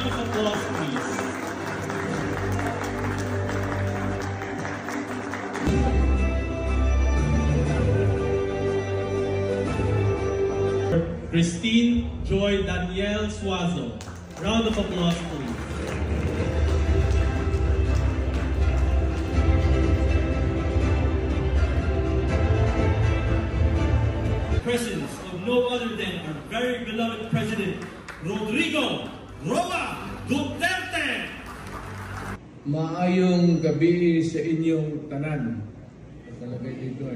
round of applause, please. Christine Joy Danielle Suazo. Round of applause, please. Presence of no other than our very beloved President, Rodrigo Roa Duterte. Maayong gabi sa inyong tanan. Nakalagay dito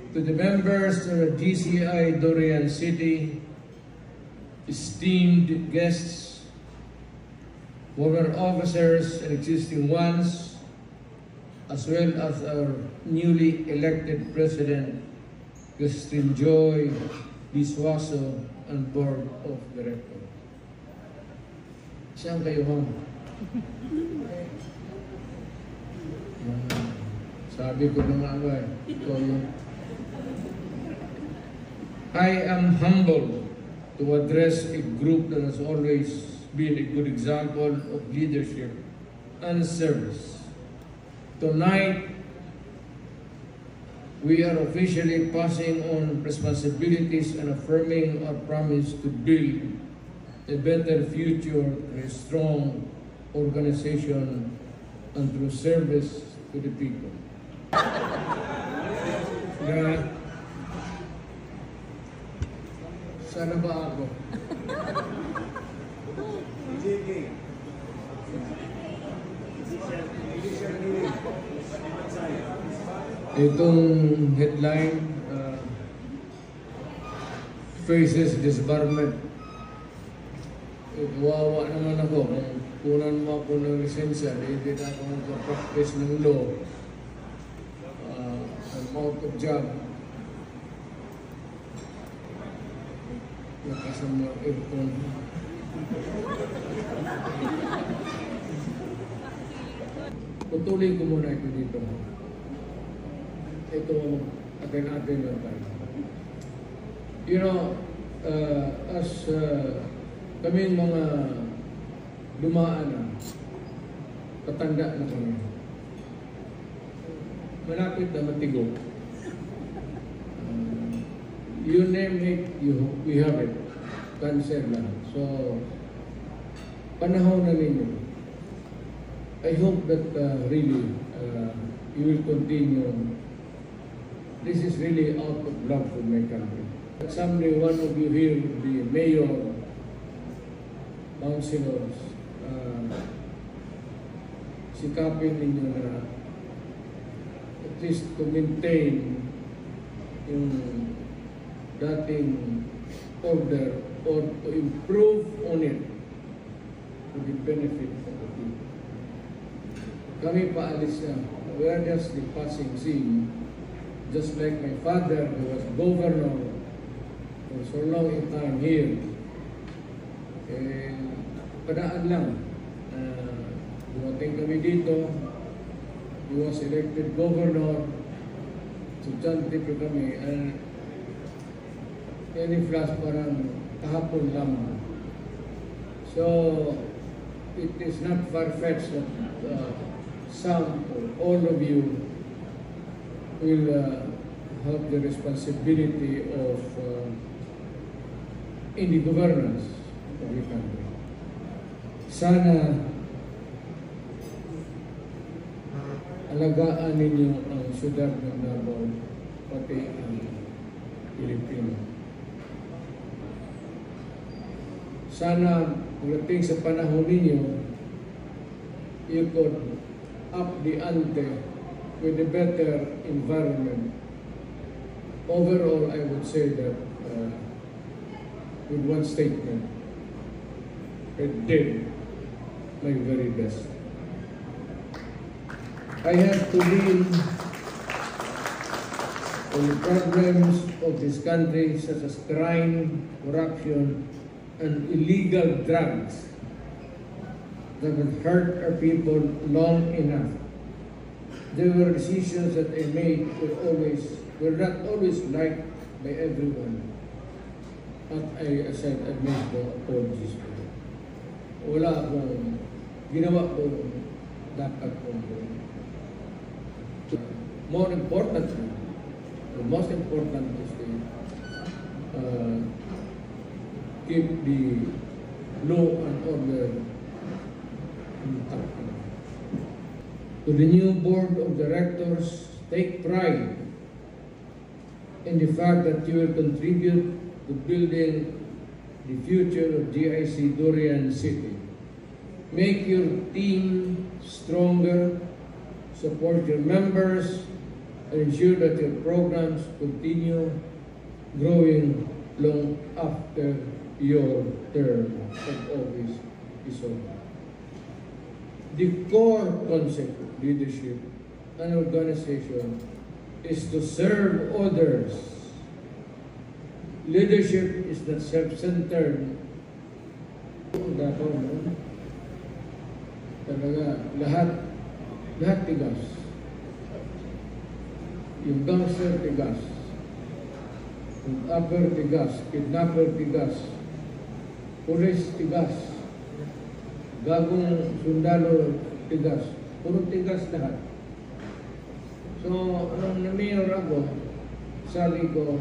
To the members of GCI Dorian City, esteemed guests, former officers and existing ones, as well as our newly elected President, Christine Joy Suazo, and Board of Directors. Saan kayo, ma'am? Sabi ko na nga ikaw yun. I am humbled to address a group that has always been a good example of leadership and service. Tonight, we are officially passing on responsibilities and affirming our promise to build a better future through a strong organization and through service to the people. Sana ba ako? Itong headline, faces disbarment. Kawawa naman ako. Kung kunan mo ako ng lisensya, hindi na ako mag-practice ng law. I'm out of job. Nakasama aircon. Tutuloy ko muna ito dito. Ito atin-atin lang tayo. You know, as kaming mga dumaan na, tatanda na kami. Malapit na matigo. You name it, we have it. Cancer lang. So, panahon na ninyo. I hope that really you will continue. This is really out of love for my country. Someday one of you here will be mayor, councilors. Sikapin ninyo na at least to maintain yung dating order or to improve on it to the benefit of the people. Kami paalis na. We are just the passing scene. Just like my father who was governor for so long a time here. Padaan lang. Dumating kami dito. He was elected governor. Estudyante pa kami. Any flash parang kahapon lamang. So, it is not far-fetched that some or all of you will have the responsibility of in the governance of the country. Sana alagaan ninyo ang syudad ng Davao, pati ang Pilipino. Sana pagdating sa panahon ninyo, you could up the ante with a better environment. Overall, I would say that with one statement, I did my very best. I have to deal with the problems of this country such as crime, corruption, and illegal drugs that have hurt our people long enough. There were decisions that I made were not always liked by everyone. But I said I made no apologies for them. wala akong ginawa ko dapat kong gawin. More importantly, the most important is to keep the law and order intact. To the new board of directors, take pride in the fact that you will contribute to building the future of GIC Durian City. Make your team stronger, support your members, and ensure that your programs continue growing long after your term of office is over. The core concept of leadership and organization is to serve others. Leadership is not self-centered. Talaga, lahat tigas. Yung gangster tigas, yung upper tigas, kidnapper tigas, police tigas, gagong sundalo tigas, puro tigas lahat. So, nung na-mayor ako, sabi ko,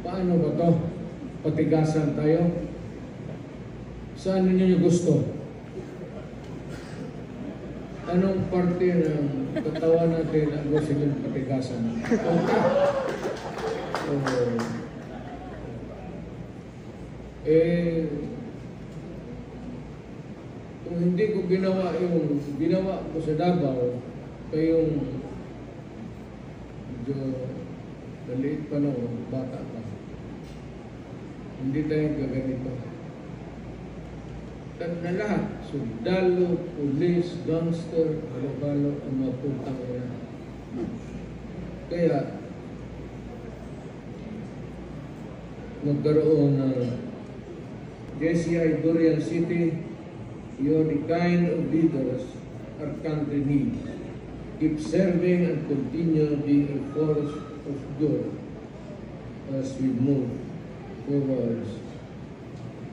paano ba to? Patigasan tayo? Saan ninyo gusto? Anong parte ng katawan natin ang gusto nilang patigasan? Okay. Kung hindi ko ginawa ko sa Davao, kayong medyo maliit pa noon, bata pa. Hindi tayo gaganito. Na lahat, sundalo, pulis, gangster, halo-halo, ang mga putang yan. Kaya, magkaroon ng GCI Durian City. You're the kind of leaders our country needs. Keep serving and continue being a force of good as we move forward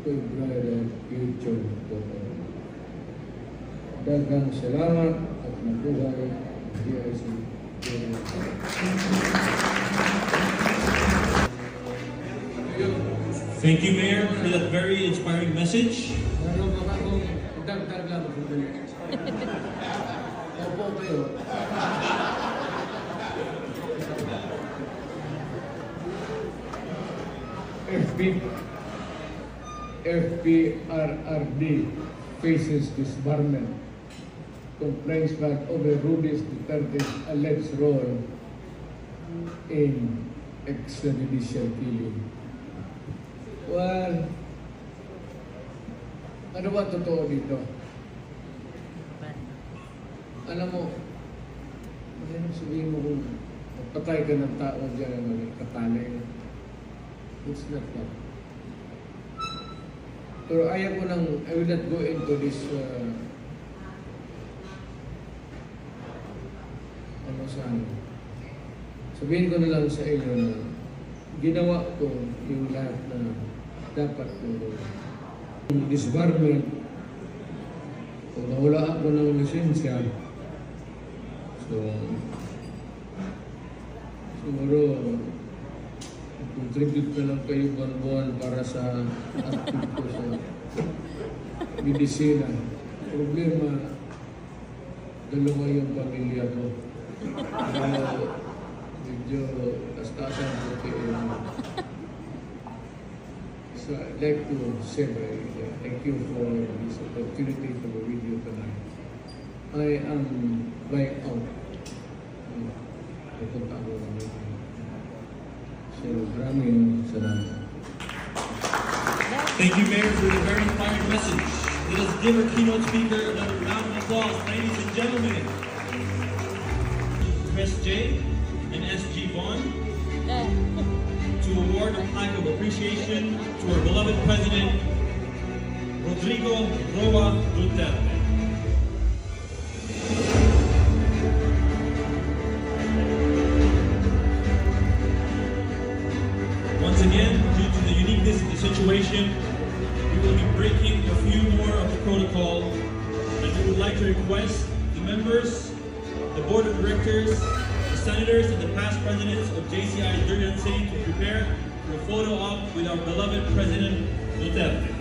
to a brighter future for all. Daghang salamat at mabuhay GIC. Thank you, Mayor, for that very inspiring message. FPRRD faces disbarment. Complaints back over Rudy's Duterte's alleged role in extrajudicial killing. Well, ano ba totoo dito? Alam mo, ano sabihin mo kung patay ka ng tao dyan na katali? It's not that. Pero ayaw ko nang, I will not go into this, sabihin ko na lang sa inyo na ginawa ko yung lahat na dapat ko. Yung disbarment, kung nawala ako ng lisensya, so, siguro, contribute na lang kayo buwan-buwan para sa active ko sa medisina. Problema, dalawa yung pamilya ko. Medyo kastasan ko kayo. So I'd like to say thank you for this opportunity for the video tonight. I am right out. Pupunta ako ng video. So maraming salamat. Thank you, Mayor, for the very inspiring message. Let us give our keynote speaker another round of applause, ladies and gentlemen. Chris J. and S.G. Vaughn to award a plaque of appreciation to our beloved President, Rodrigo Roa Duterte. Once again, due to the uniqueness of the situation, situation, we will be breaking a few more of the protocol, and we would like to request the members, the board of directors, the senators, and the past presidents of JCI Durian City to prepare for a photo op with our beloved President Duterte.